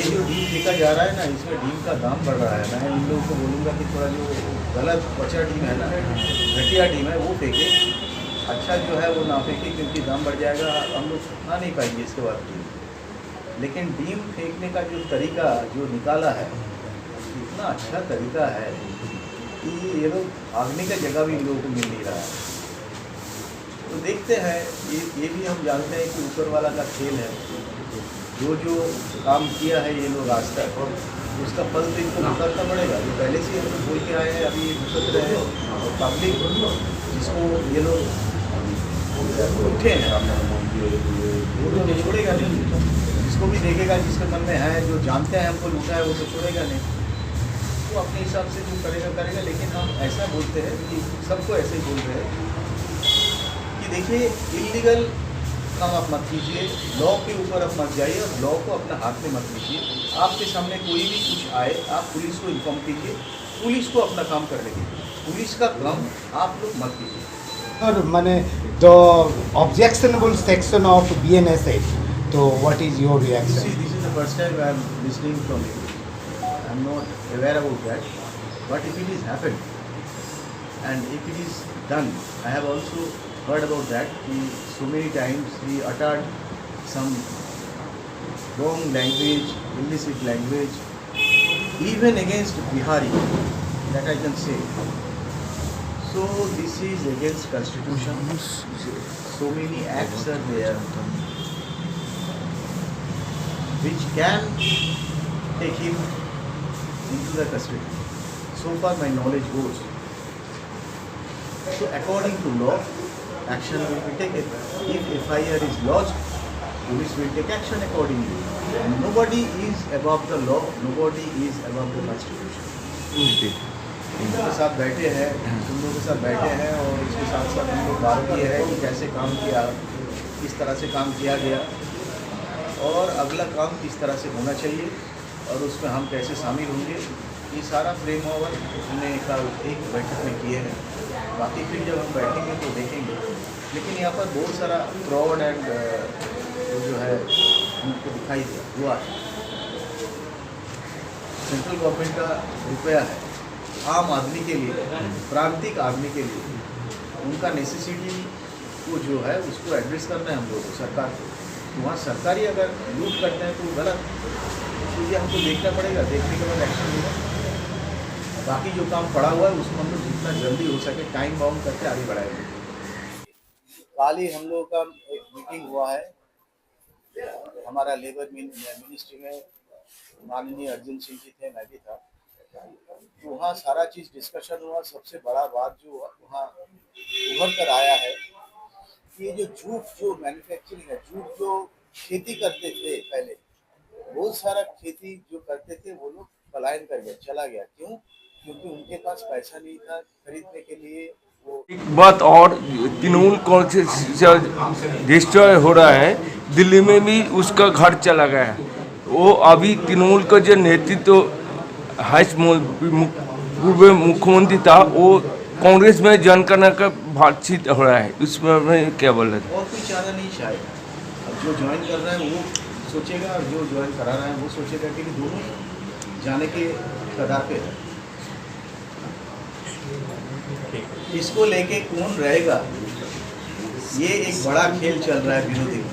ये जो डीम फेंका जा रहा है ना, इसमें डीम का दाम बढ़ रहा है। मैं इन लोगों को बोलूँगा कि थोड़ा जो गलत बचा डीम है ना, घटिया डीम है, वो फेंके। अच्छा जो है वो ना फेंके, क्योंकि दाम बढ़ जाएगा, हम लोग खा नहीं पाएंगे इसके बाद डीम। लेकिन डीम फेंकने का जो तरीका जो निकाला है, इतना अच्छा तरीका है कि ये लोग भागने का जगह भी इन लोगों को मिल नहीं रहा है। तो देखते हैं, ये भी हम जानते हैं कि ऊपर वाला का खेल है। जो काम किया है ये लोग आज तक, और उसका फल तो इनको भुगतना पड़ेगा। जो पहले से हम लोग बोल के आए हैं, अभी भुगत रहे हैं। और पब्लिक जिसको ये लोग उठे हैं, वो तो नहीं छोड़ेगा नहीं। जिसको भी देखेगा, जिसके मन में है, जो जानते हैं हमको लूटा है, वो तो छोड़ेगा नहीं। तो अपने हिसाब से जो करेगा करेगा। लेकिन हम ऐसा बोलते हैं कि सबको ऐसे ही बोल रहे हैं कि देखिए, इलीगल काम आप मत कीजिए, लॉ के ऊपर आप मत जाइए और लॉ को अपना हाथ में मत लीजिए। आपके सामने कोई भी कुछ आए, आप पुलिस को इन्फॉर्म कीजिए, पुलिस को अपना काम करने दीजिए। पुलिस का काम आप लोग मत कीजिए। और माने the objectionable section of BNSA, तो what is your reaction? This is the first time I am listening from you. I am not aware about that. But if it is happened and if it is done, I have also heard about that. So many times he uttered some wrong language, illicit language, even against Bihari. That I can say. So this is against Constitution. So many acts are there which can take him into the custody. So far my knowledge goes. So according to law, action will be taken. If FIR is lodged, police will take action accordingly. Nobody is above the law, nobody is above the Constitution. उनके साथ बैठे हैं, तुम लोगों के साथ बैठे हैं, और इसके साथ साथ हम लोग बात की है कि कैसे काम किया, किस तरह से काम किया गया, और अगला काम किस तरह से होना चाहिए, और उसमें हम कैसे शामिल होंगे। ये सारा फ्रेम ओवर हमने कल एक बैठक में किए हैं। बाकी फिर जब हम बैठेंगे तो देखेंगे। लेकिन यहाँ पर बहुत सारा फ्रॉड एंड जो है हमको दिखाई हुआ है। सेंट्रल गवर्नमेंट का रुपया है, आम आदमी के लिए, प्रांतिक आदमी के लिए, उनका नेसेसिटी को जो है उसको एड्रेस करना है हम लोगों को, सरकार को। तो वहाँ सरकारी अगर लूट करते हैं तो गलत, तो ये हमको देखना पड़ेगा, देखने के बाद एक्शन लेगा। बाकी जो काम पड़ा हुआ है उसको हम लोग जितना जल्दी हो सके टाइम बाउंड करके आगे बढ़ाएंगे। कल ही हम लोगों का एक मीटिंग हुआ है हमारा लेबर मिनिस्ट्री में, माननीय अर्जुन सिंह जी थे, मैं भी था। तो वहाँ सारा चीज़ डिस्कशन हुआ। सबसे बड़ा बात जो वहाँ उभर कर आया है, ये जो जूट जो मैन्युफैक्चरिंग है, जूट जो खेती करते थे पहले, बहुत सारा खेती जो करते थे वो लोग पलायन कर गया, चला गया। क्यों? क्योंकि उनके पास पैसा नहीं था खरीदने के लिए। वो एक बात और, तृणमूल कांग्रेस डिस्ट्रॉय हो रहा है, दिल्ली में भी उसका घर चला गया है। वो अभी तृणमूल का जो नेतृत्व पूर्व मुख्यमंत्री था, वो कांग्रेस में ज्वाइन करने का बातचीत हो रहा है। उसमें क्या बोल रहे थे? और कोई चारा नहीं शायद। अब जो ज्वाइन कर रहा है वो सोचेगा, और जो ज्वाइन करा रहा है वो सोचेगा कि दोनों जाने के कगार पे है। इसको लेके कौन रहेगा, ये एक बड़ा खेल चल रहा है विरोधी में।